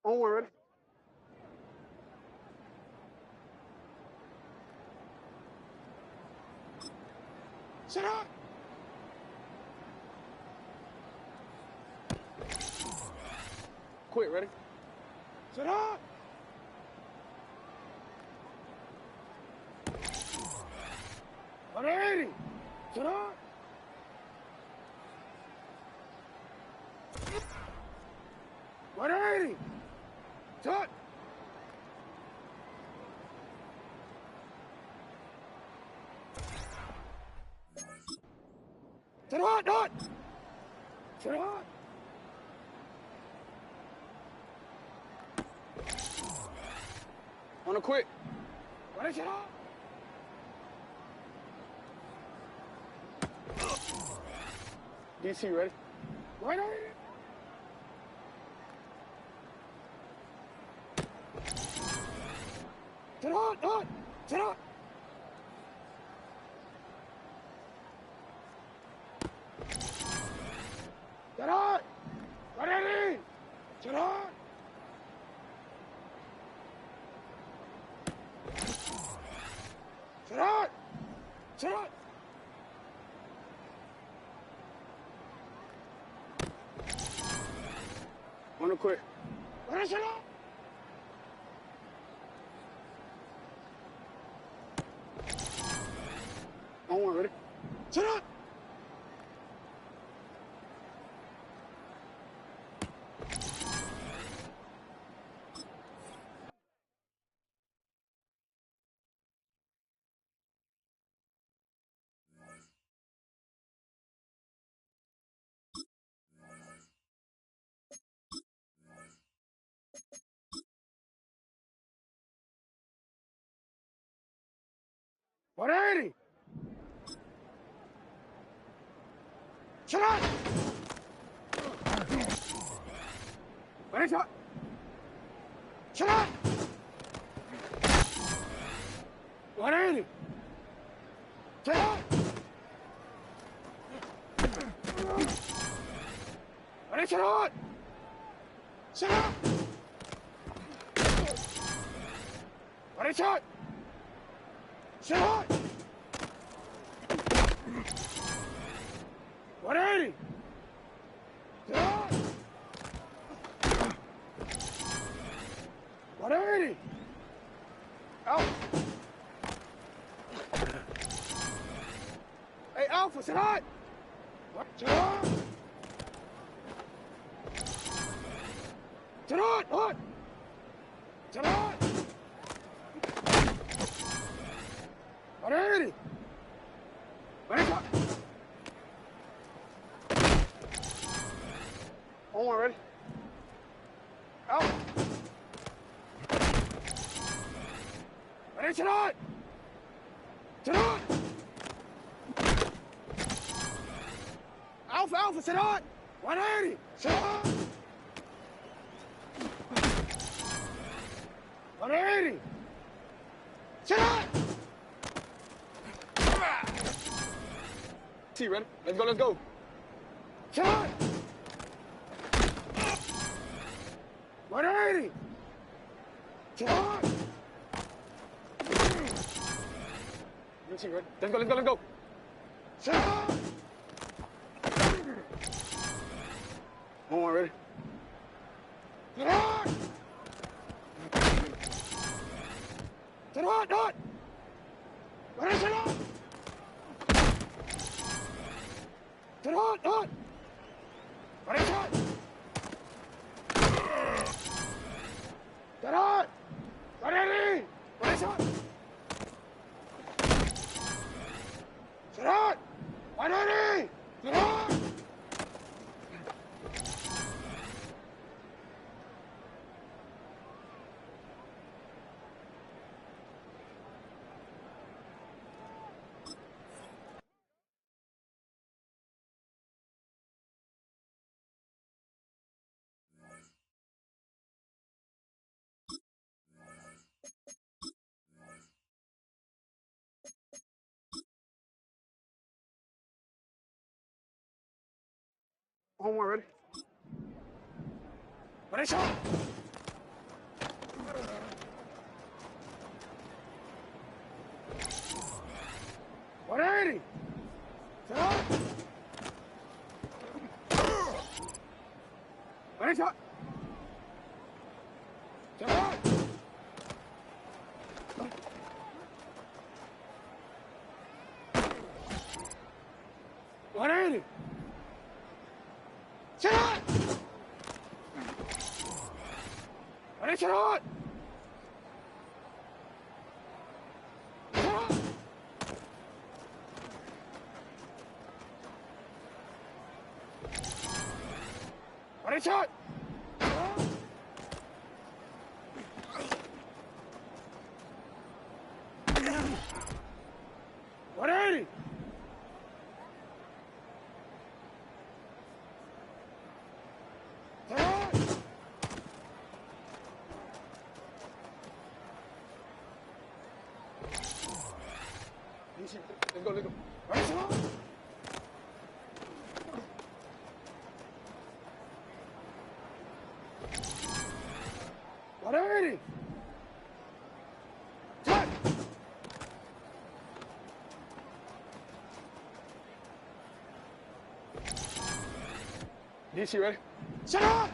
On one, ready? Shut up! Quit, ready? Shut up! 180! Shut up! 180! Shut! Shut up! Dot! Shut up! On a quick. Ready, shut up! DC, ready? Ready? Shut up! Dot! Shut up! Shut up! Ready? Shut up! Shut up! Shut up! Wanna quit? Ready, shut up! On one, ready? Shut up! What 80? Shut up! Ready, shut up! Shut up! 180! Shut up! Ready, shut up! Shut up! Ready, shut! Shut up! 180! Shut up! 180! Out! Hey, Alpha, shut up! Shut up! Shut up! What? Shut up! 180! Ready, shot! On one, ready? Out! Ready, shut up! Shut up! Alpha, shut up! 180! Shut up! 180! Shut up! T, ready? Let's go. Shut up! 180! Shut up! T, ready? Let's go. Shut up! On one, ready? Shut up! Shut up, Dot! Ready, shut up! Shut up, Dot! Ready, shut! Shut up! Ready! Ready, shut! Shut up! 180! Shut up! On one, ready? Ready, shot! 180. Sit up. Ready, shot. Sit up. 180. Sit up. Ready, sit up. Sit up. Ready, shot. 180. Sit up. Easy. Let's go, let's go. Ready, sit up. 180. Shot. DC, ready? Shut up!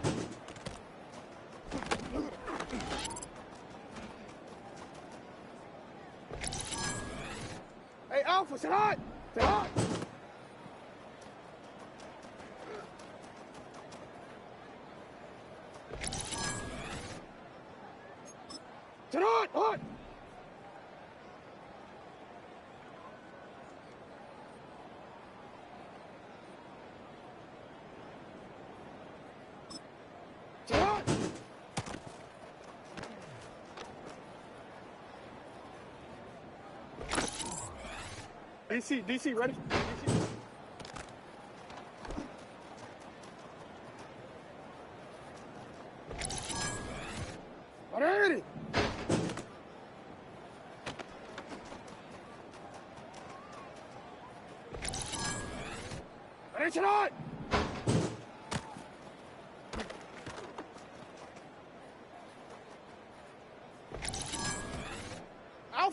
Hey, Alpha, sit up! Sit up! Sit up! Up! Sit up! DC, ready? DC. Ready? Ready, sit up!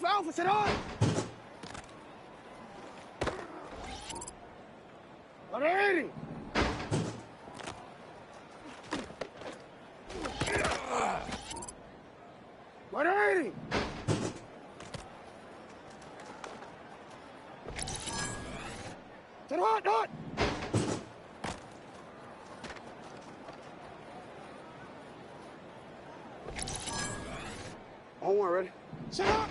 Alpha, sit up! Ready? Ready? Sit up, dot! On one, ready? Sit up!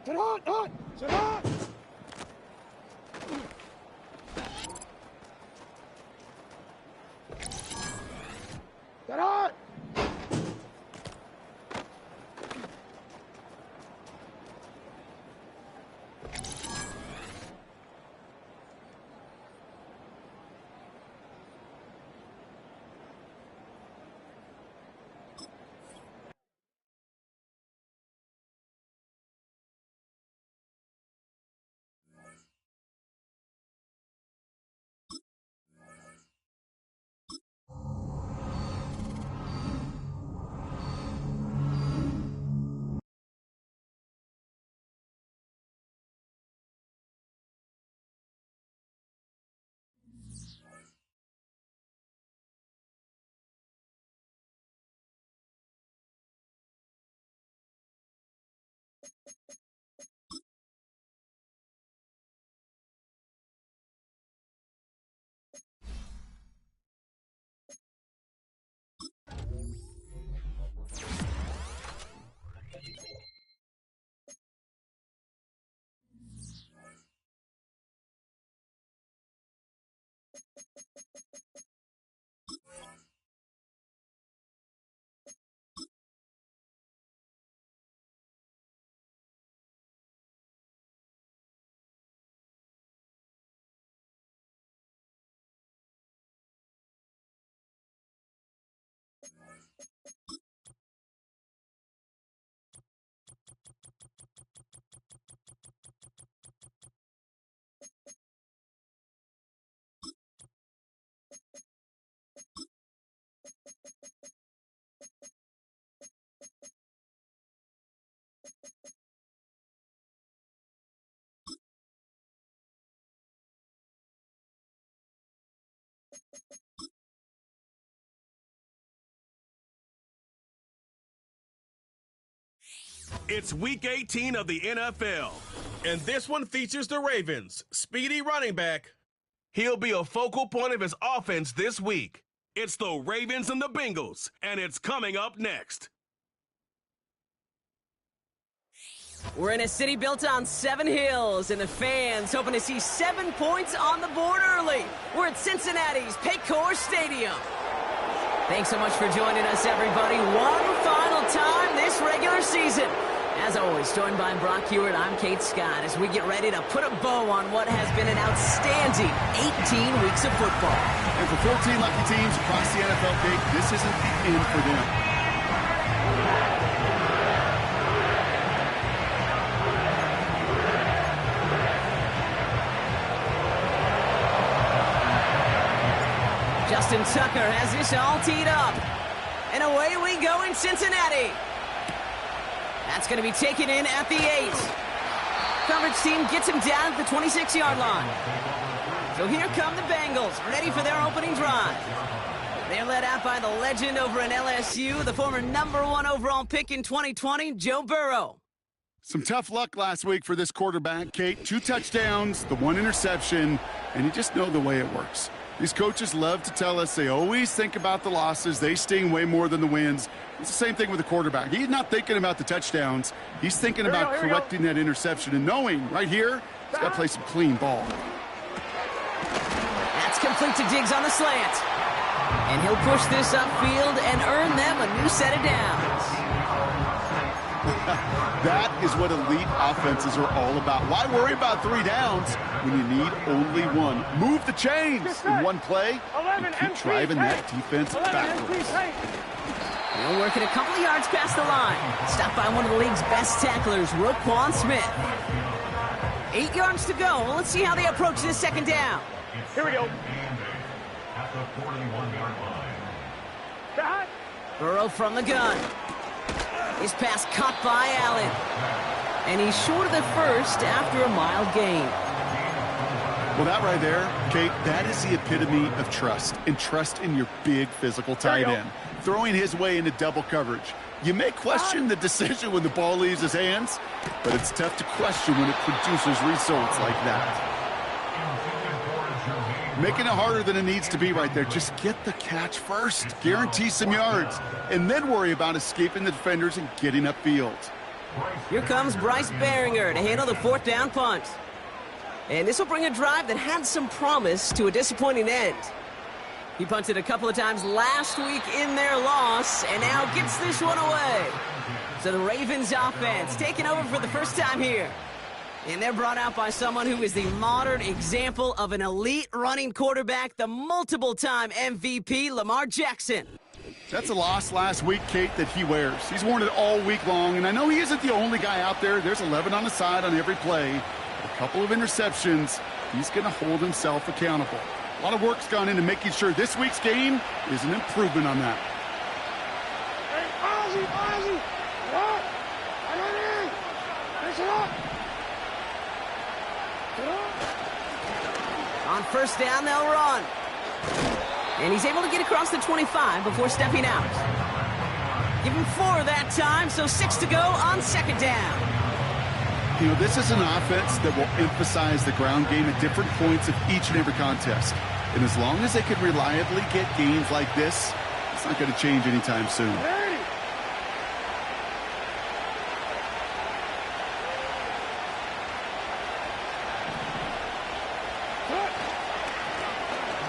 Sit up, dot! Sit up! Sit up! It's Week 18 of the NFL, and this one features the Ravens' speedy running back. He'll be a focal point of his offense this week. It's the Ravens and the Bengals, and it's coming up next. We're in a city built on 7 hills, and the fans hoping to see 7 points on the board early. We're at Cincinnati's Paycor Stadium. Thanks so much for joining us, everybody. One final time this regular season. As always, joined by Brock Hewitt, I'm Kate Scott, as we get ready to put a bow on what has been an outstanding 18 weeks of football. And for 14 lucky teams across the NFL, Kate, this isn't the end for them. Justin Tucker has this all teed up. And away we go in Cincinnati. That's going to be taken in at the 8. Coverage team gets him down at the 26-yard line. So here come the Bengals, ready for their opening drive. They're led out by the legend over in LSU, the former #1 overall pick in 2020, Joe Burrow. Some tough luck last week for this quarterback, Kate. 2 touchdowns, the 1 interception, and you just know the way it works. These coaches love to tell us they always think about the losses. They sting way more than the wins. It's the same thing with the quarterback. He's not thinking about the touchdowns. He's thinking about correcting that interception and knowing right here, he's got to play some clean ball. That's complete to Diggs on the slant. And he'll push this upfield and earn them a new set of downs. That is what elite offenses are all about. Why worry about 3 downs when you need only 1? Move the chains in one play and keep driving that defense backwards. He'll work it a couple of yards past the line. Stopped by one of the league's best tacklers, Roquan Smith. 8 yards to go. Well, let's see how they approach this second down. Here we go. At the 41-yard line. Burrow from the gun. His pass caught by Allen. And he's short of the first after a mild gain. Well, that right there, Kate, that is the epitome of trust. And trust in your big physical tight end. Throwing his way into double coverage. You may question the decision when the ball leaves his hands, but it's tough to question when it produces results like that. Making it harder than it needs to be right there. Just get the catch first. Guarantee some yards. And then worry about escaping the defenders and getting upfield. Here comes Bryce Behringer to handle the 4th down punt. And this will bring a drive that had some promise to a disappointing end. He punted a couple of times last week in their loss, and now gets this one away. So the Ravens offense taking over for the first time here. And they're brought out by someone who is the modern example of an elite running quarterback, the multiple-time MVP, Lamar Jackson. That's a loss last week, Kate, that he wears. He's worn it all week long, and I know he isn't the only guy out there. There's 11 on the side on every play. A couple of interceptions. He's going to hold himself accountable. A lot of work's gone into making sure this week's game is an improvement on that. Hey, Ozzy! What? I got in! Fix it up! On first down, they'll run. And he's able to get across the 25 before stepping out. Give him 4 that time, so 6 to go on second down. You know, this is an offense that will emphasize the ground game at different points of each and every contest. And as long as they can reliably get gains like this, it's not going to change anytime soon.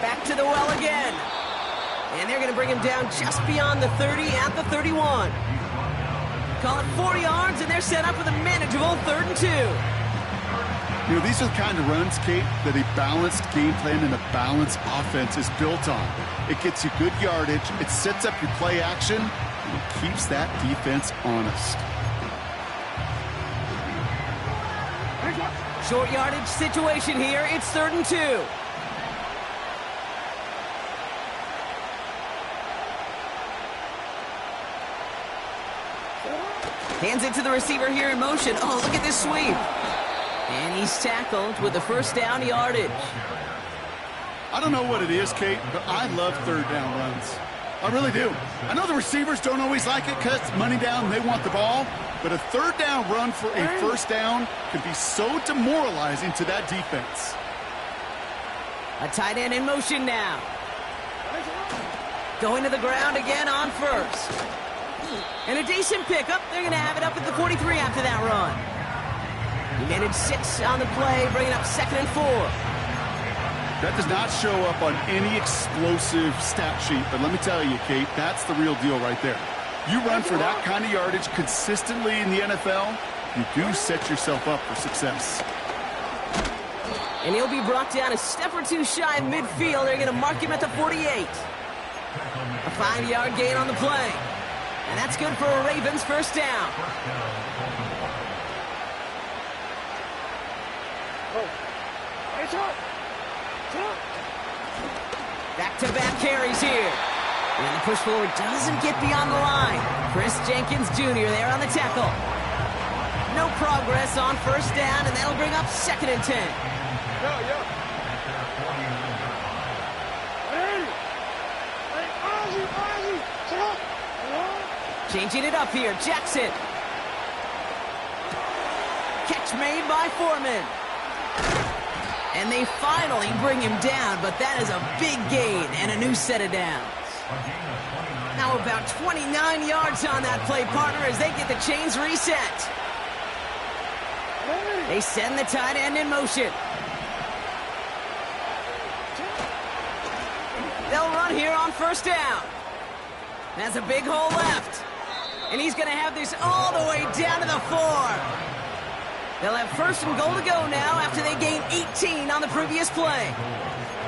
Back to the well again. And they're going to bring him down just beyond the 30 at the 31. Call it 4 yards, and they're set up with a manageable 3rd and 2. You know, these are the kind of runs, Kate, that a balanced game plan and a balanced offense is built on. It gets you good yardage, it sets up your play action, and it keeps that defense honest. Short yardage situation here. It's 3rd and 2. Hands it to the receiver here in motion. Oh, look at this sweep. And he's tackled with the first down yardage. I don't know what it is, Kate, but I love third down runs. I really do. I know the receivers don't always like it because money down, they want the ball, but a third down run for a first down can be so demoralizing to that defense. A tight end in motion now. Going to the ground again on first. And a decent pickup. They're going to have it up at the 43 after that run. He managed 6 on the play, bringing up 2nd and 4. That does not show up on any explosive stat sheet, but let me tell you, Kate, that's the real deal right there. You run for that kind of yardage consistently in the NFL, you do set yourself up for success. And he'll be brought down a step or two shy of midfield. They're going to mark him at the 48. A 5-yard gain on the play. And that's good for a Ravens first down. Back-to-back carries here. And the push forward doesn't get beyond the line. Chris Jenkins Jr. there on the tackle. No progress on first down, and that'll bring up 2nd and 10. Changing it up here, Jackson. Catch made by Foreman. And they finally bring him down, but that is a big gain and a new set of downs. Now about 29 yards on that play, partner, as they get the chains reset. They send the tight end in motion. They'll run here on first down. That's a big hole left. And he's going to have this all the way down to the 4. They'll have 1st and goal to go now after they gained 18 on the previous play.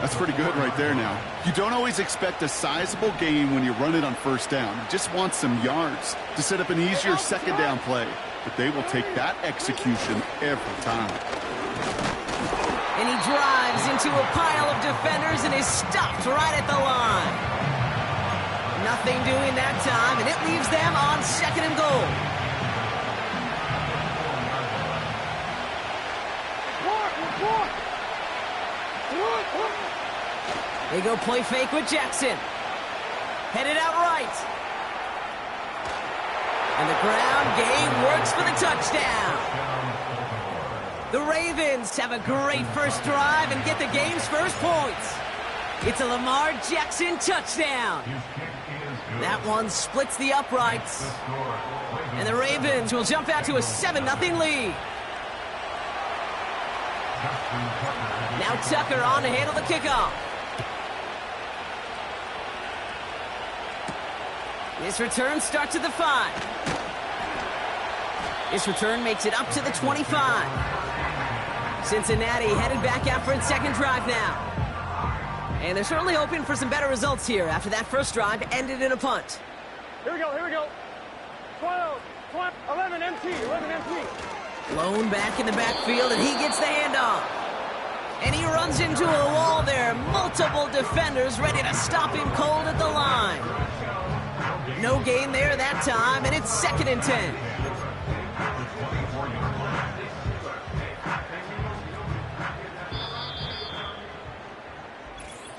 That's pretty good right there now. You don't always expect a sizable gain when you run it on first down. You just want some yards to set up an easier second down play. But they will take that execution every time. And he drives into a pile of defenders and is stopped right at the line. Nothing doing that time, and it leaves them on 2nd and goal. They go play fake with Jackson. Headed out right. And the ground game works for the touchdown. The Ravens have a great first drive and get the game's first points. It's a Lamar Jackson touchdown. That one splits the uprights. And the Ravens will jump out to a 7-0 lead. Now Tucker on to handle the kickoff. This return starts at the 5. This return makes it up to the 25. Cincinnati headed back out for its 2nd drive now. And they're certainly hoping for some better results here after that first drive ended in a punt. Here we go. 12, 11 MT. Blown back in the backfield, and he gets the handoff. And he runs into a wall there. Multiple defenders ready to stop him cold at the line. No gain there that time, and it's 2nd and 10.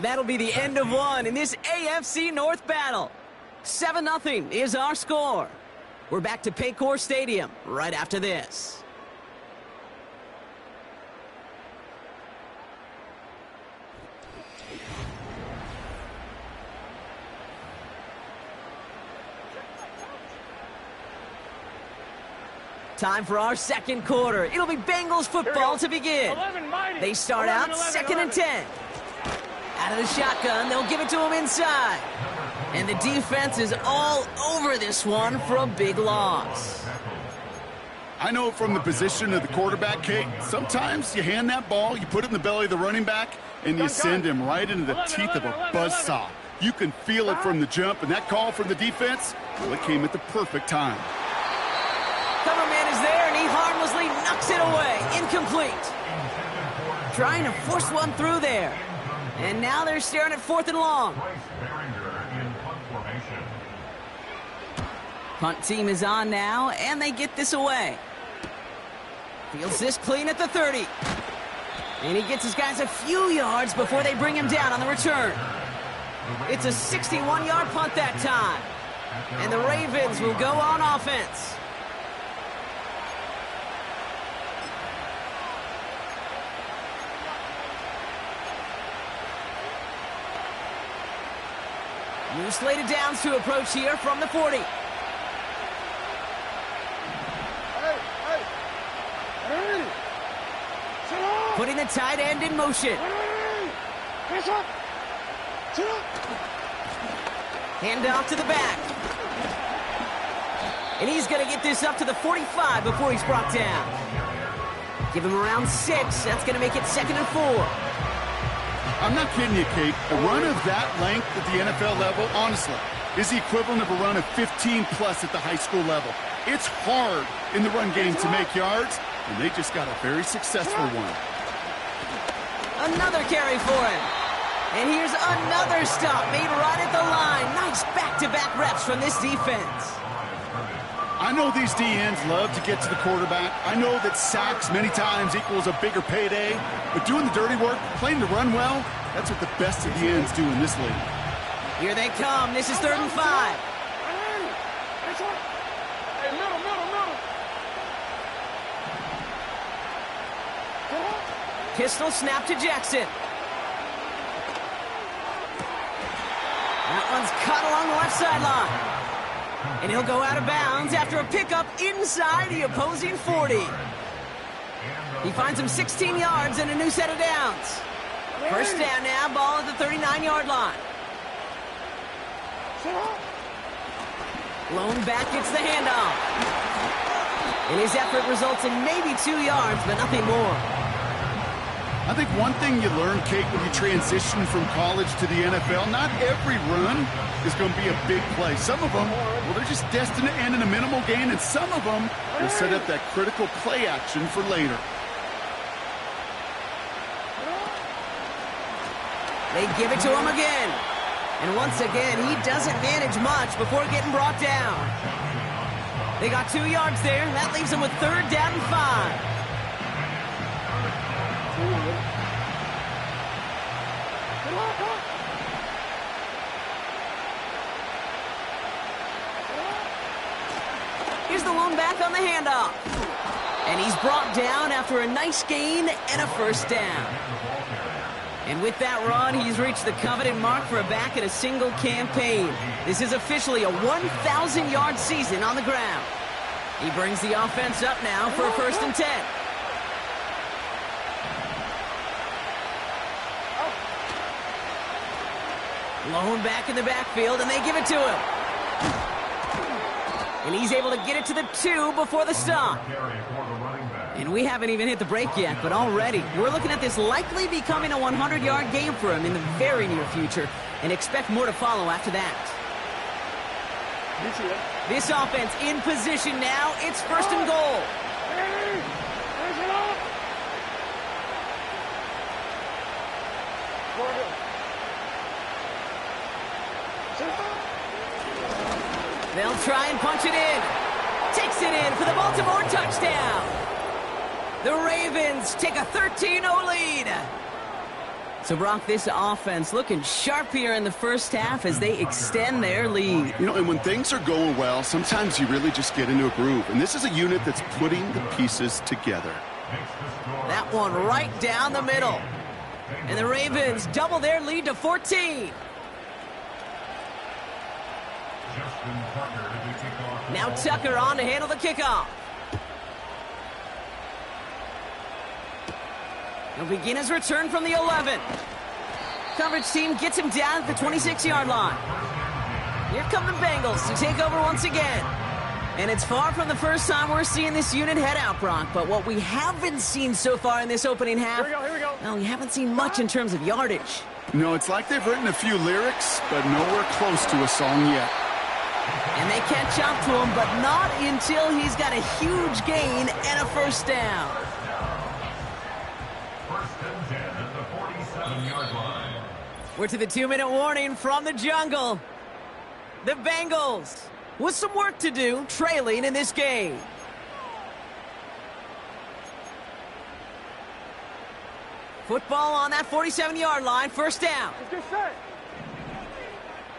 That'll be the end of one in this AFC North battle. 7-0 is our score. We're back to Paycor Stadium right after this. Time for our 2nd quarter. It'll be Bengals football to begin. They start out 2nd and 10. Out of the shotgun, they'll give it to him inside. And the defense is all over this one for a big loss. I know from the position of the quarterback, Kate, sometimes you hand that ball, you put it in the belly of the running back, and you send him right into the teeth of a buzzsaw. You can feel it from the jump, and that call from the defense, well, it came at the perfect time. Cover man is there, and he harmlessly knocks it away. Incomplete. Trying to force one through there. And now they're staring at 4th and long. Punt team is on now, and they get this away. Fields this clean at the 30. And he gets his guys a few yards before they bring him down on the return. It's a 61-yard punt that time. And the Ravens will go on offense. New slated downs to approach here from the 40. Putting the tight end in motion. Hand off to the back. And he's going to get this up to the 45 before he's brought down. Give him around 6. That's going to make it 2nd and 4. I'm not kidding you, Kate. A run of that length at the NFL level, honestly, is the equivalent of a run of 15-plus at the high school level. It's hard in the run game to make yards, and they just got a very successful one. Another carry for him. And here's another stop made right at the line. Nice back-to-back reps from this defense. I know these DNs love to get to the quarterback. I know that sacks many times equals a bigger payday. But doing the dirty work, playing the run well, that's what the best of the ends do in this league. Here they come. This is 3rd and 5. Pistol snap to Jackson. That one's cut along the left sideline. And he'll go out of bounds after a pickup inside the opposing 40. He finds him 16 yards and a new set of downs. First down now, ball at the 39-yard line. Lone back gets the handoff. And his effort results in maybe 2 yards, but nothing more. I think one thing you learn, Kate, when you transition from college to the NFL, not every run is going to be a big play. Some of them, well, they're just destined to end in a minimal gain, and some of them will set up that critical play action for later. They give it to him again. And once again, he doesn't manage much before getting brought down. They got 2 yards there. That leaves them with 3rd down and 5. Here's the lone back on the handoff. And he's brought down after a nice gain and a first down. And with that run, he's reached the coveted mark for a back in a single campaign. This is officially a 1,000-yard season on the ground. He brings the offense up now for a 1st and 10. Lone back in the backfield, and they give it to him. And he's able to get it to the 2 before the stop. And we haven't even hit the break yet, but already we're looking at this likely becoming a 100-yard game for him in the very near future, and expect more to follow after that. This offense in position now. It's 1st and goal. They'll try and punch it in. Takes it in for the Baltimore touchdown. The Ravens take a 13-0 lead. So, Brock, this offense looking sharp here in the first half as they extend their lead. You know, and when things are going well, sometimes you really just get into a groove. And this is a unit that's putting the pieces together. That one right down the middle. And the Ravens double their lead to 14. Now Tucker on to handle the kickoff. He'll begin his return from the 11. Coverage team gets him down at the 26-yard line. Here come the Bengals to take over once again. And it's far from the first time we're seeing this unit head out, Brock. But what we haven't seen so far in this opening half, well, we haven't seen much in terms of yardage. No, it's like they've written a few lyrics, but nowhere close to a song yet. And they catch up to him, but not until he's got a huge gain and a first down. We're to the 2-minute warning from the jungle. The Bengals with some work to do, trailing in this game. Football on that 47-yard line, first down. Just set.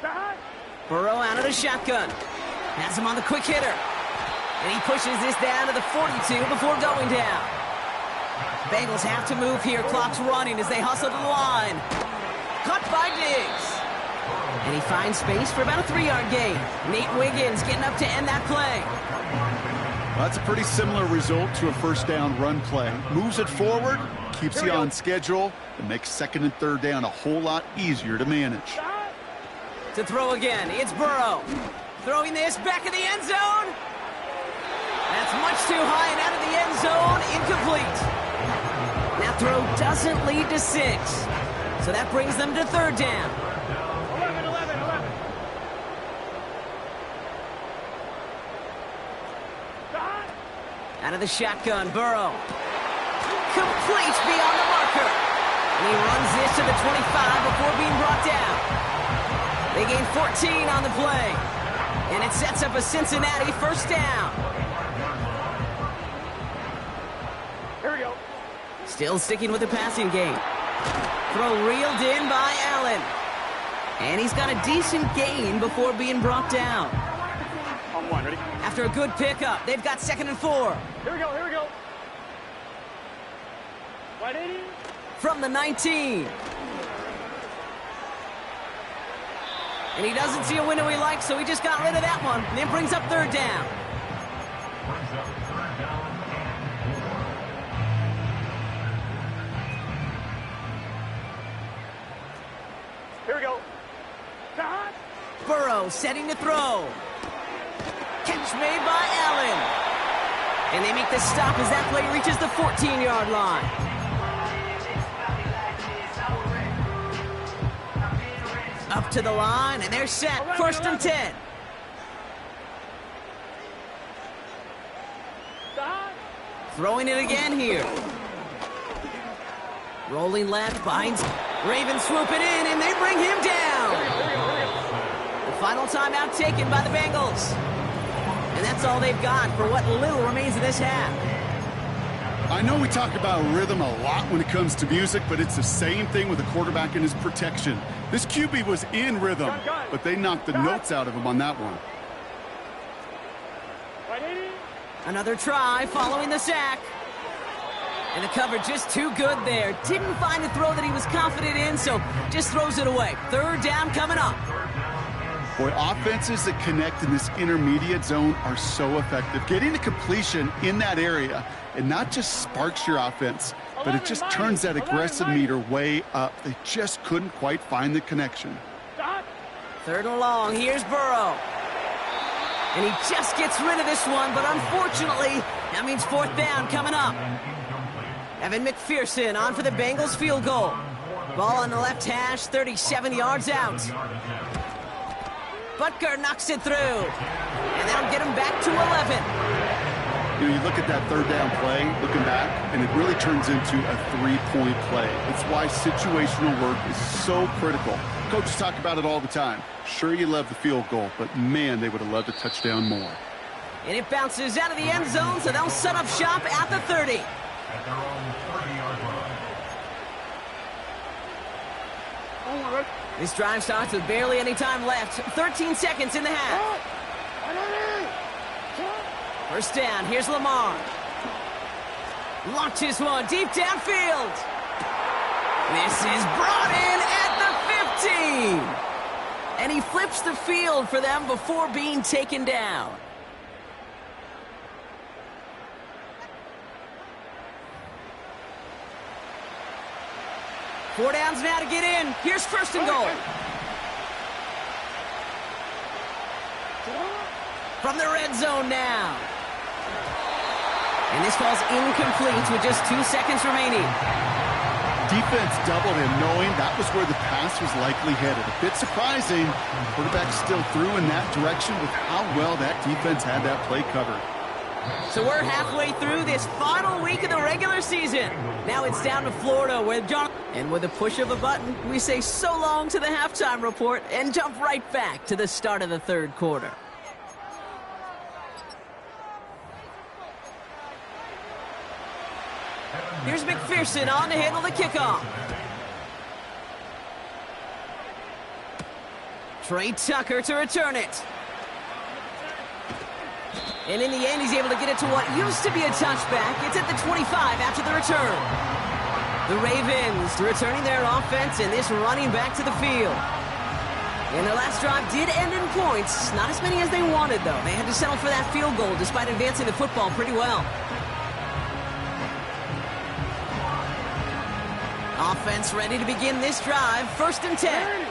Behind. Burrow out of the shotgun. Has him on the quick hitter. And he pushes this down to the 42 before going down. Bengals have to move here. Clock's running as they hustle to the line. Caught by Diggs. And he finds space for about a 3-yard gain. Nate Wiggins getting up to end that play. Well, that's a pretty similar result to a first down run play. Moves it forward, keeps you on schedule, and makes second and third down a whole lot easier to manage. To throw again, it's Burrow. Throwing this back in the end zone. That's much too high and out of the end zone. Incomplete. That throw doesn't lead to 6. So that brings them to third down. 11. Out of the shotgun, Burrow. Complete beyond the marker. And he runs this to the 25 before being brought down. They gain 14 on the play. And it sets up a Cincinnati first down. Here we go. Still sticking with the passing game. Throw reeled in by Allen. And he's got a decent gain before being brought down. On one, ready? After a good pickup, they've got 2nd and 4. Here we go. Wide 80. From the 19. And he doesn't see a window he likes, so he just got rid of that one. And it brings up third down. Here we go. Behind. Burrow setting to throw. Catch made by Allen. And they make the stop as that play reaches the 14-yard line. Up to the line, and they're set. First and 10. Throwing it again here. Rolling left, finds Ravens swooping in, and they bring him down. The final timeout taken by the Bengals. And that's all they've got for what little remains of this half. I know we talk about rhythm a lot when it comes to music, but it's the same thing with a quarterback and his protection. This QB was in rhythm, but they knocked the notes out of him on that one. Another try following the sack. And the cover just too good there. Didn't find a throw that he was confident in, so just throws it away. Third down coming up. Boy, offenses that connect in this intermediate zone are so effective. Getting a completion in that area, it not just sparks your offense, but it just turns that aggressive meter way up. They just couldn't quite find the connection. Third and long, here's Burrow. And he just gets rid of this one, but unfortunately, that means fourth down coming up. Evan McPherson on for the Bengals field goal. Ball on the left hash, 37 yards out. Butker knocks it through, and that'll get him back to 11. You know, you look at that third down play, looking back, and it really turns into a three-point play. It's why situational work is so critical. Coaches talk about it all the time. Sure, you love the field goal, but man, they would have loved a touchdown more. And it bounces out of the end zone, so they'll set up shop at the 30. At their own 30-yard line. This drive starts with barely any time left. 13 seconds in the half. First down, here's Lamar. Launches one deep downfield. This is brought in at the 15. And he flips the field for them before being taken down. Four downs now to get in. Here's first and goal. From the red zone now. And this falls incomplete with just 2 seconds remaining. Defense doubled him, knowing that was where the pass was likely headed. A bit surprising. Quarterback still threw in that direction with how well that defense had that play covered. So we're halfway through this final week of the regular season. Now it's down to Florida where John... And with a push of a button, we say so long to the halftime report and jump right back to the start of the third quarter. Here's McPherson on to handle the kickoff. Trey Tucker to return it. And in the end, he's able to get it to what used to be a touchback. It's at the 25 after the return. The Ravens returning their offense and this running back to the field. And their last drive did end in points. Not as many as they wanted, though. They had to settle for that field goal despite advancing the football pretty well. Offense ready to begin this drive. 1st and 10.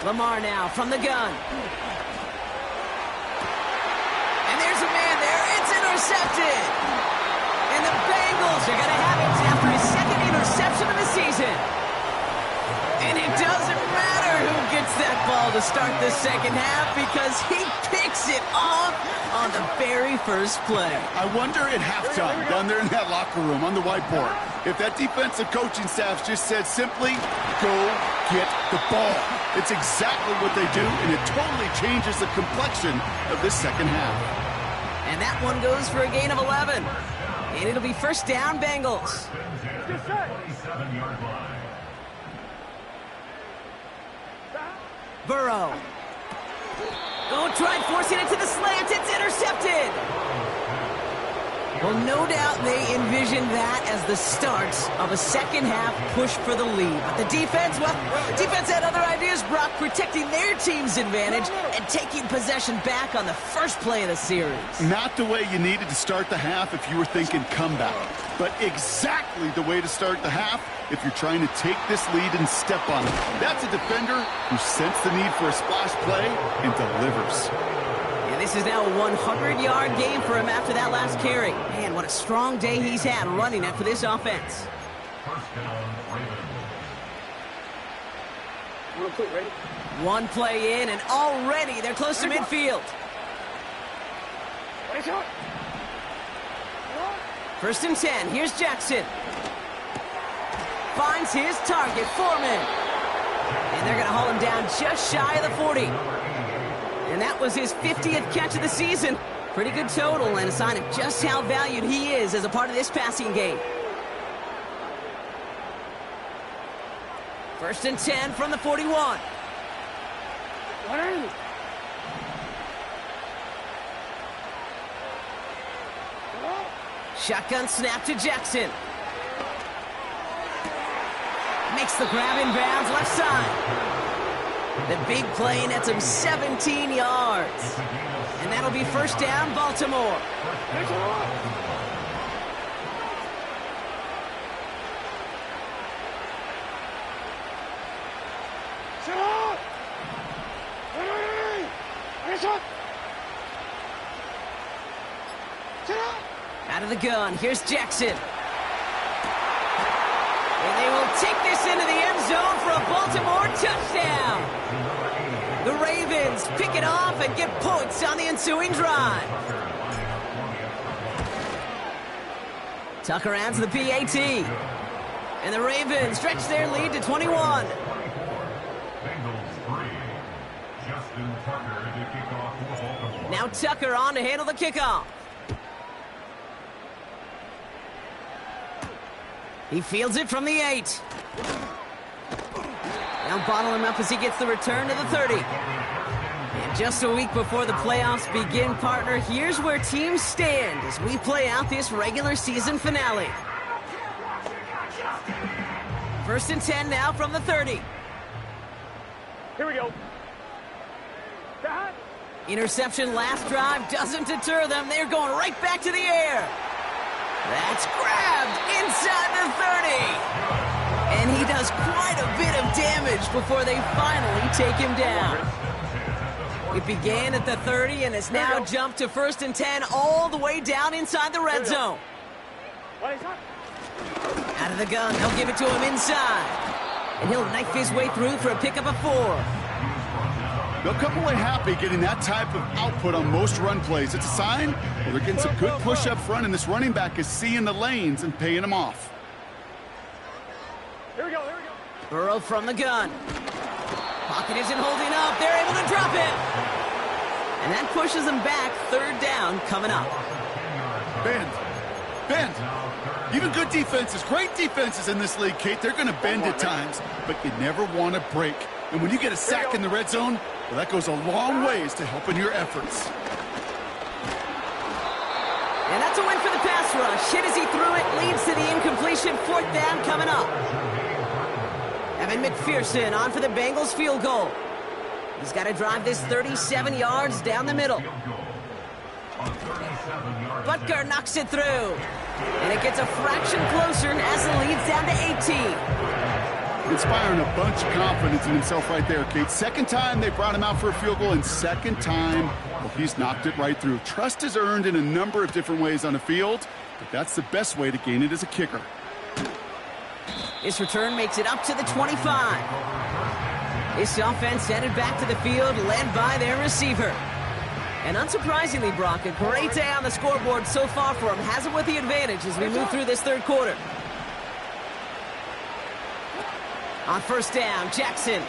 Lamar now from the gun. And there's a man there. It's intercepted. And the Bengals are going to have it after his 2nd interception of the season. And it doesn't matter who gets that ball to start the 2nd half because he picks it off on the very first play. I wonder at halftime, down there in that locker room on the whiteboard, if that defensive coaching staff just said simply, go get the ball. It's exactly what they do, and it totally changes the complexion of this 2nd half. And that one goes for a gain of 11. And it'll be 1st down, Bengals. Burrow. Go try forcing it to the slant. It's intercepted. Well, no doubt they envisioned that as the start of a 2nd half push for the lead. But the defense, well, the defense had other ideas, Brock, protecting their team's advantage and taking possession back on the first play of the series. Not the way you needed to start the half if you were thinking comeback, but exactly the way to start the half if you're trying to take this lead and step on it. That's a defender who sensed the need for a splash play and delivers. And this is now a 100-yard game for him after that last carry. Man, what a strong day he's had running it for this offense. 1st down, Ravens. One play in, and already they're close to midfield. 1st and 10. Here's Jackson. Finds his target, Foreman. And they're going to haul him down just shy of the 40. And that was his 50th catch of the season. Pretty good total and a sign of just how valued he is as a part of this passing game. 1st and 10 from the 41. Shotgun snap to Jackson. Makes the grab in bounds left side. The big play nets him 17 yards. And that'll be 1st down, Baltimore. Out of the gun, here's Jackson. And they will take this into the end zone for a Baltimore touchdown. The Ravens pick it off and get points on the ensuing drive. Tucker adds the PAT. And the Ravens stretch their lead to 21. Now Tucker on to handle the kickoff. He fields it from the 8. Now bottle him up as he gets the return to the 30. And just a week before the playoffs begin, partner, here's where teams stand as we play out this regular season finale. 1st and 10 now from the 30. Here we go. Interception last drive doesn't deter them. They're going right back to the air. That's grabbed inside the 30. And he does quite a bit of damage before they finally take him down. It began at the 30 and has now jumped to 1st and 10 all the way down inside the red zone. Out of the gun, they'll give it to him inside. And he'll knife his way through for a pickup of 4. They'll come away happy getting that type of output on most run plays. It's a sign, well, they're getting some good push up front, and this running back is seeing the lanes and paying them off. Here we go, here we go. Burrow from the gun. Pocket isn't holding up. They're able to drop it. And that pushes them back. 3rd down coming up. Ben, bend. Even good defenses, great defenses in this league, Kate, they're going to bend at times, but you never want to break. And when you get a sack in the red zone, well, that goes a long ways to helping your efforts. And that's a win for the pass rush. Hit as he threw it, leads to the incompletion. 4th down coming up. Evan McPherson on for the Bengals field goal. He's got to drive this 37 yards down the middle. Butker knocks it through. And it gets a fraction closer as it leads down to 18. Inspiring a bunch of confidence in himself right there, Kate. Second time they brought him out for a field goal, and second time, well, he's knocked it right through. Trust is earned in a number of different ways on the field, but that's the best way to gain it as a kicker. This return makes it up to the 25. This offense headed back to the field, led by their receiver. And unsurprisingly, Brock, a great day on the scoreboard so far for him. Has him with the advantage as we move through this third quarter. On 1st down, Jackson.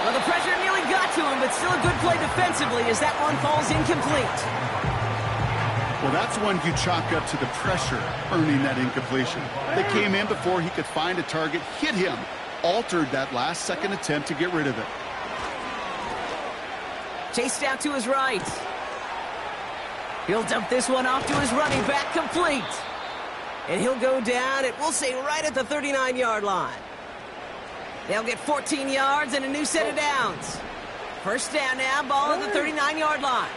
Well, the pressure nearly got to him, but still a good play defensively as that one falls incomplete. Well, that's one you chalk up to the pressure earning that incompletion. They came in before he could find a target, hit him, altered that last-second attempt to get rid of it. Chased out to his right. He'll dump this one off to his running back, complete. And he'll go down, it will say right at the 39-yard line. They'll get 14 yards and a new set of downs. 1st down now, ball at the 39-yard line.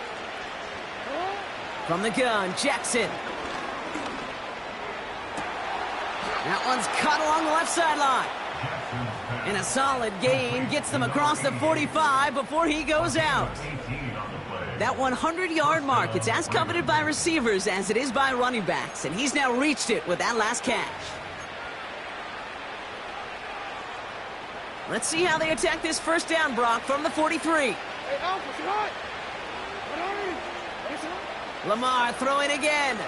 From the gun, Jackson. That one's caught along the left sideline. And a solid gain gets them across the 45 before he goes out. That 100-yard mark, it's as coveted by receivers as it is by running backs, and he's now reached it with that last catch. Let's see how they attack this 1st down, Brock, from the 43. Lamar throwing again.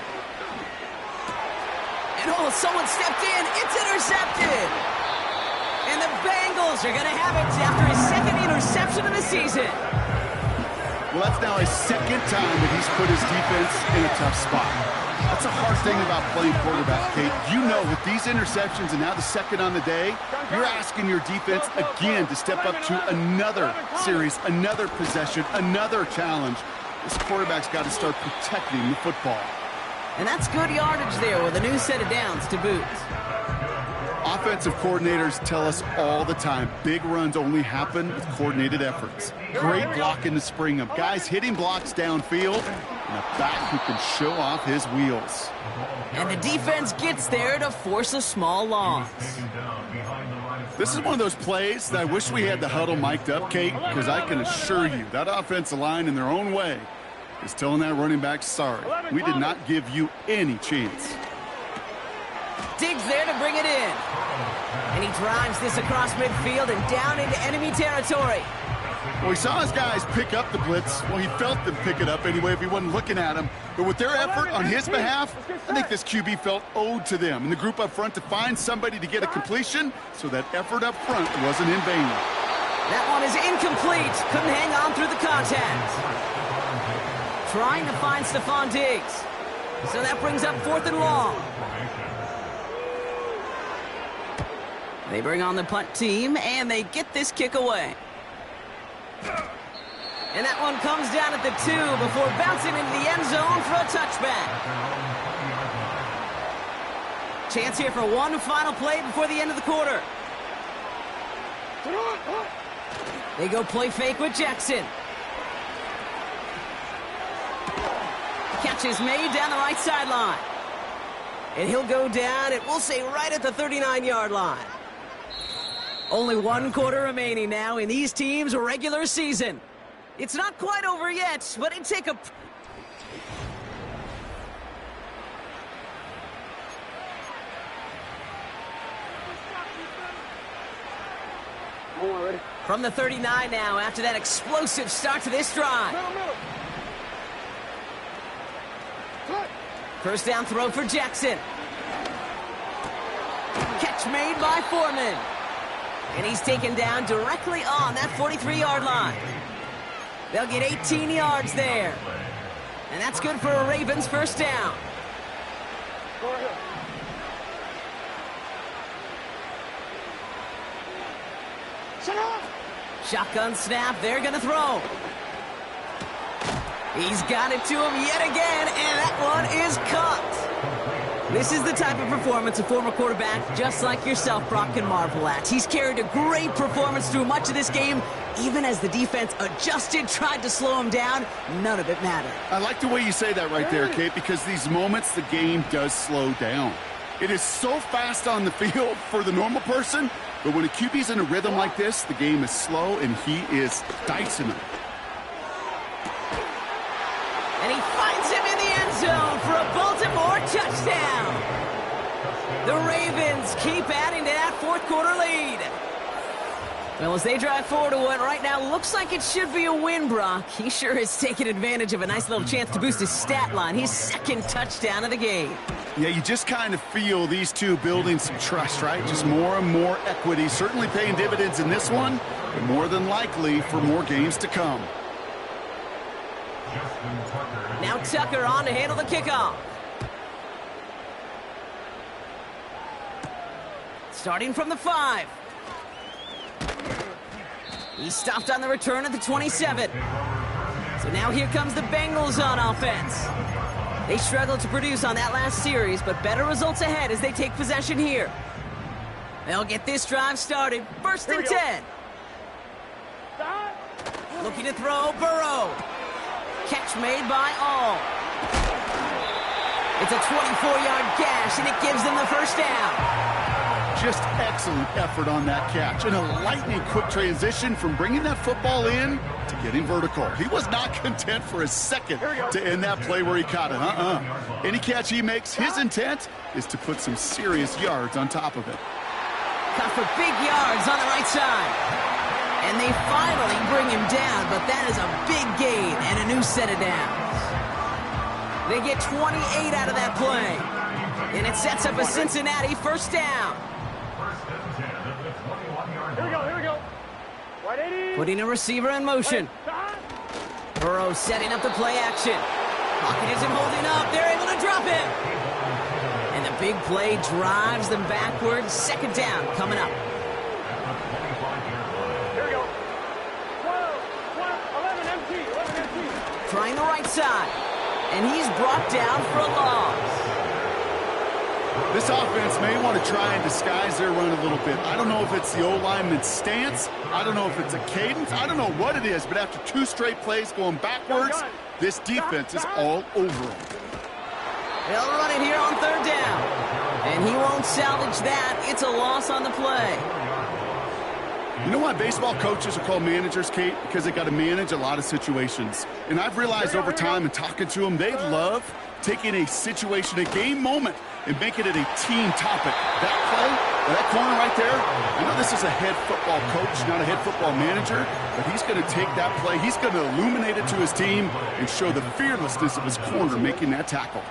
And oh, someone stepped in. It's intercepted. And the Bengals are going to have it after his 2nd interception of the season. Well, that's now his 2nd time that he's put his defense in a tough spot. That's a hard thing about playing quarterback, Kate. You know, with these interceptions and now the 2nd on the day, you're asking your defense again to step up to another series, another possession, another challenge. This quarterback's got to start protecting the football. And that's good yardage there with a new set of downs to boot. Offensive coordinators tell us all the time, big runs only happen with coordinated efforts. Great blocking to spring them. Guys hitting blocks downfield, and a back who can show off his wheels. And the defense gets there to force a small loss. This is one of those plays that I wish we had the huddle mic'd up, Kate, because I can assure you that offensive line in their own way is telling that running back, sorry, we did not give you any chance. Diggs there to bring it in. And he drives this across midfield and down into enemy territory. Well, he saw his guys pick up the blitz. Well, he felt them pick it up anyway if he wasn't looking at him. But with their effort on his behalf, I think this QB felt owed to them and the group up front to find somebody to get a completion, so that effort up front wasn't in vain. That one is incomplete. Couldn't hang on through the contact. Trying to find Stephon Diggs. So that brings up 4th and long. They bring on the punt team, and they get this kick away. And that one comes down at the 2 before bouncing into the end zone for a touchback. Chance here for one final play before the end of the quarter. They go play fake with Jackson. Catch is made down the right sideline. And he'll go down, it will say right at the 39-yard line. Only 1 quarter remaining now in these teams' regular season. It's not quite over yet, but it'd take a... From the 39 now, after that explosive start to this drive. 1st down throw for Jackson. Catch made by Foreman. And he's taken down directly on that 43-yard line. They'll get 18 yards there. And that's good for a Ravens first down. Go ahead. Sit up. Shotgun snap, they're gonna throw. He's got it to him yet again, and that one is caught. This is the type of performance a former quarterback just like yourself, Brock, can marvel at. He's carried a great performance through much of this game. Even as the defense adjusted, tried to slow him down, none of it mattered. I like the way you say that right there, Kate, because these moments the game does slow down. It is so fast on the field for the normal person, but when a QB's in a rhythm like this, the game is slow and he is dicing them. And he finds him in the end zone for a Baltimore touchdown. The Ravens keep adding to that fourth quarter lead. Well, as they drive forward to what right now looks like it should be a win, Brock, he sure is taking advantage of a nice little chance to boost his stat line. His second touchdown of the game. Yeah, you just kind of feel these two building some trust, right? Just more and more equity. Certainly paying dividends in this one, but more than likely for more games to come. Now Tucker on to handle the kickoff. Starting from the 5. He stopped on the return at the 27. So now here comes the Bengals on offense. They struggled to produce on that last series, but better results ahead as they take possession here. They'll get this drive started. First and 10. Looking to throw, Burrow. Catch made by All. It's a 24-yard gash, and it gives them the first down. Just excellent effort on that catch. And a lightning quick transition from bringing that football in to getting vertical. He was not content for a second to end that play where he caught it. Any catch he makes, his intent is to put some serious yards on top of it. Cut for big yards on the right side. And they finally bring him down, but that is a big gain and a new set of downs. They get 28 out of that play. And it sets up a Cincinnati first down. Here we go. Right 80. Putting a receiver in motion. Burrow setting up the play action. Pocket isn't holding up. They're able to drop it. And the big play drives them backwards. Second down coming up. Here we go. 11 empty. Trying the right side. And he's brought down for a loss. This offense may want to try and disguise their run a little bit. I don't know if it's the O-lineman's stance. I don't know if it's a cadence. I don't know what it is, but after 2 straight plays going backwards, this defense is all over them. They'll run it here on third down. And he won't salvage that. It's a loss on the play. You know why baseball coaches are called managers, Kate? Because they got to manage a lot of situations. And I've realized over time and talking to them, they love taking a situation, a game moment, and making it a team topic. That play, that corner right there, I know this is a head football coach, not a head football manager, but he's going to take that play, he's going to illuminate it to his team and show the fearlessness of his corner making that tackle.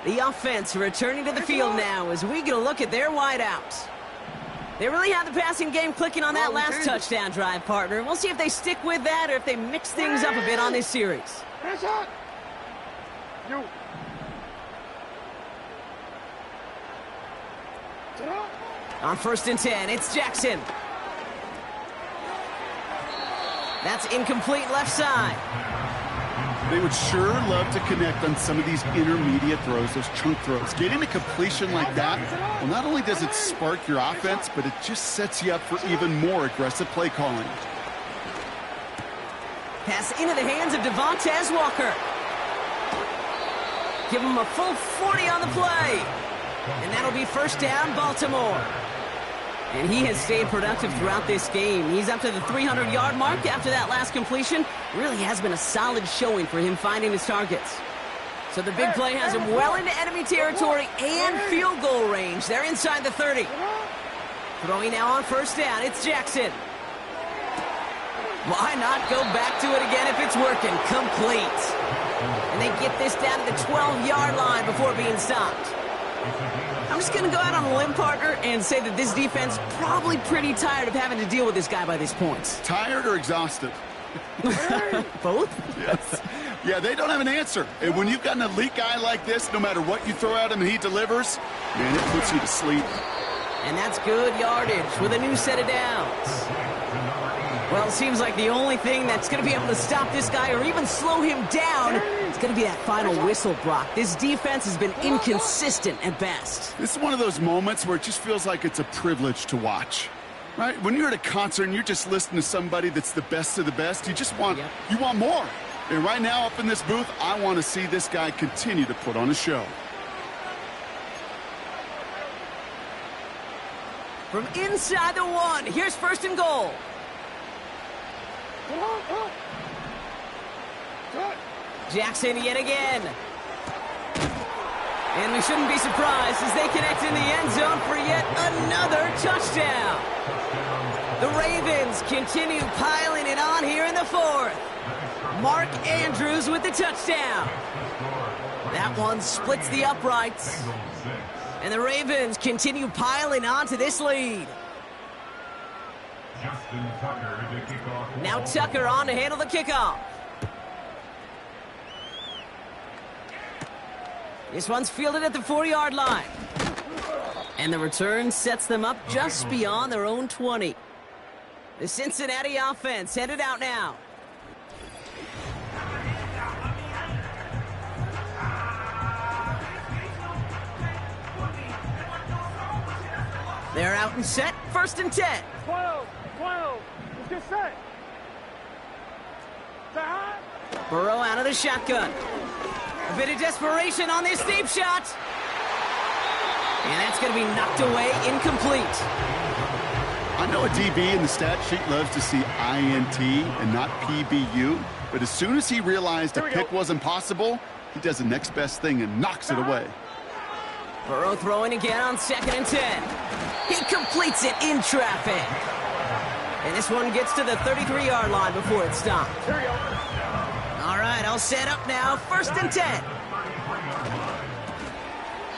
The offense returning to the field now as we get a look at their wideouts. They really have the passing game clicking on that last touchdown drive, partner. We'll see if they stick with that or if they mix things up a bit on this series. You. On first and 10, it's Jackson. That's incomplete left side. They would sure love to connect on some of these intermediate throws, those chunk throws. Getting a completion like that, well, not only does it spark your offense, but it just sets you up for even more aggressive play calling. Pass into the hands of Devontae Walker. Give him a full 40 on the play. And that'll be first down, Baltimore. And he has stayed productive throughout this game. He's up to the 300-yard mark after that last completion. Really has been a solid showing for him finding his targets. So the big play has him well into enemy territory and field goal range. They're inside the 30. Throwing now on first down, it's Jackson. Why not go back to it again if it's working? Complete. And they get this down to the 12-yard line before being stopped. I'm just going to go out on a limb, partner, and say that this defense probably pretty tired of having to deal with this guy by this point. Tired or exhausted? Both? Yes. Yeah, they don't have an answer. And when you've got an elite guy like this, no matter what you throw at him and he delivers, man, it puts you to sleep. And that's good yardage with a new set of downs. Well, it seems like the only thing that's going to be able to stop this guy or even slow him down is going to be that final whistle, Brock. This defense has been inconsistent at best. This is one of those moments where it just feels like it's a privilege to watch. Right? When you're at a concert and you're just listening to somebody that's the best of the best, you just want, you want more. And right now up in this booth, I want to see this guy continue to put on a show. From inside the 1, here's 1st and goal. Jackson yet again. And we shouldn't be surprised as they connect in the end zone for yet another touchdown. The Ravens continue piling it on here in the 4th. Mark Andrews with the touchdown. That one splits the uprights. And the Ravens continue piling on to this lead. Now Tucker on to handle the kickoff. This one's fielded at the 4-yard line. And the return sets them up just beyond their own 20. The Cincinnati offense headed out now. They're out and set, 1st and 10. 12, let's get set. Burrow out of the shotgun. A bit of desperation on this deep shot. And that's going to be knocked away, incomplete. I know a DB in the stat sheet loves to see INT and not PBU, but as soon as he realized a pick wasn't possible, he does the next best thing and knocks it away. Burrow throwing again on 2nd and 10. He completes it in traffic. And this one gets to the 33-yard line before it's stopped. All right, all set up now. 1st and 10.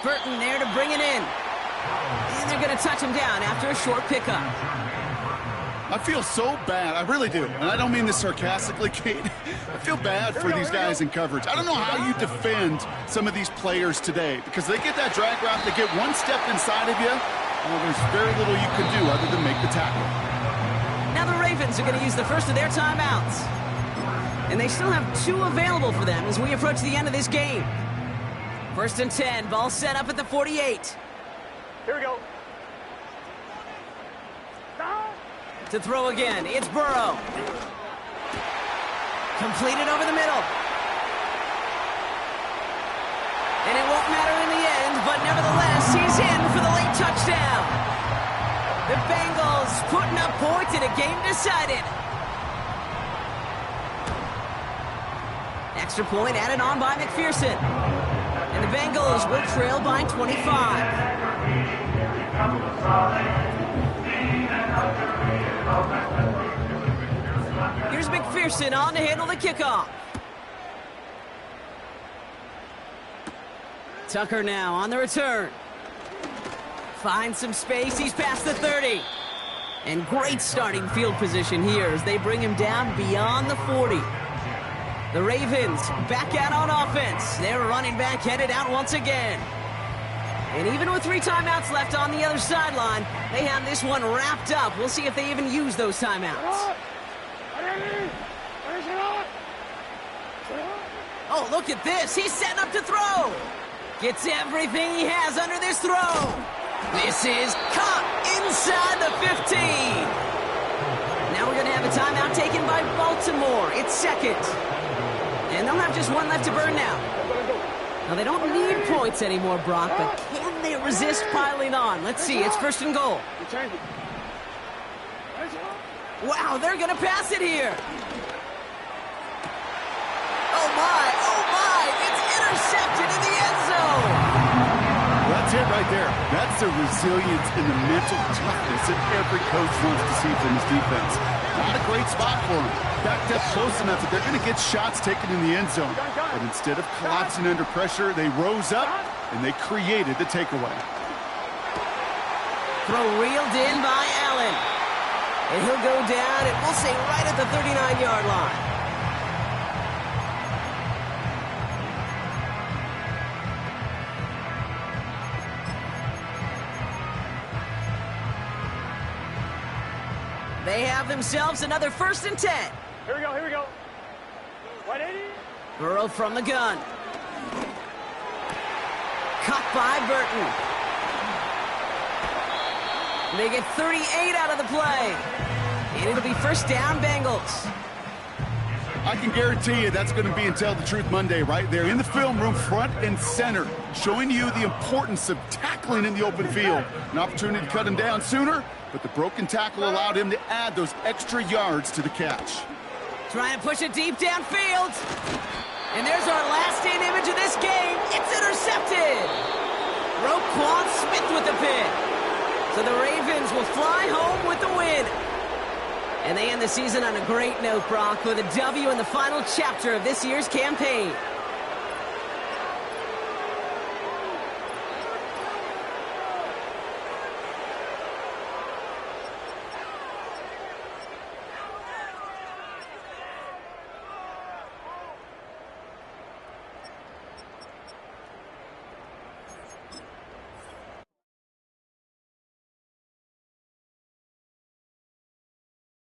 Burton there to bring it in. And they're going to touch him down after a short pickup. I feel so bad. I really do. And I don't mean this sarcastically, Kate. I feel bad for these guys in coverage. I don't know how you defend some of these players today because they get that drag route, they get one step inside of you, well, there's very little you can do other than make the tackle. Now the Ravens are going to use the first of their timeouts. And they still have 2 available for them as we approach the end of this game. 1st and 10, ball set up at the 48. Here we go. To throw again, it's Burrow. Completed over the middle. And it won't matter in the end, but nevertheless, he's in for the late touchdown. The Bengals putting up points in a game decided. Extra point added on by McPherson. And the Bengals will trail by 25. Here's McPherson on to handle the kickoff. Tucker now on the return. Finds some space. He's past the 30. And great starting field position here as they bring him down beyond the 40. The Ravens back out on offense. Their running back headed out once again. And even with 3 timeouts left on the other sideline, they have this one wrapped up. We'll see if they even use those timeouts. Oh, look at this. He's setting up to throw. Gets everything he has under this throw. This is caught inside the 15. Now we're going to have a timeout taken by Baltimore. It's 2nd. And they'll have just 1 left to burn now. Now, they don't need points anymore, Brock, but can they resist piling on? Let's see. It's 1st and goal. Wow, they're going to pass it here. Oh, my. It's intercepted in the end zone. That's it right there. That's the resilience and the mental toughness that every coach wants to see from his defense. Not a great spot for him. Backed up close enough that they're going to get shots taken in the end zone. But instead of collapsing under pressure, they rose up and they created the takeaway. Throw reeled in by Allen. And he'll go down, and we'll say right at the 39-yard line. They have themselves another 1st and 10. Here we go, here we go. 180. Burrow from the gun. Caught by Burton. They get 38 out of the play. And it'll be 1st down, Bengals. I can guarantee you that's going to be Tell the Truth Monday right there in the film room, front and center, showing you the importance of tackling in the open field. An opportunity to cut him down sooner, but the broken tackle allowed him to add those extra yards to the catch. Trying to push it deep downfield. And there's our last-stand image of this game. It's intercepted. Roquan Smith with the pick. So the Ravens will fly home with the win. And they end the season on a great note, Brock, with a W in the final chapter of this year's campaign.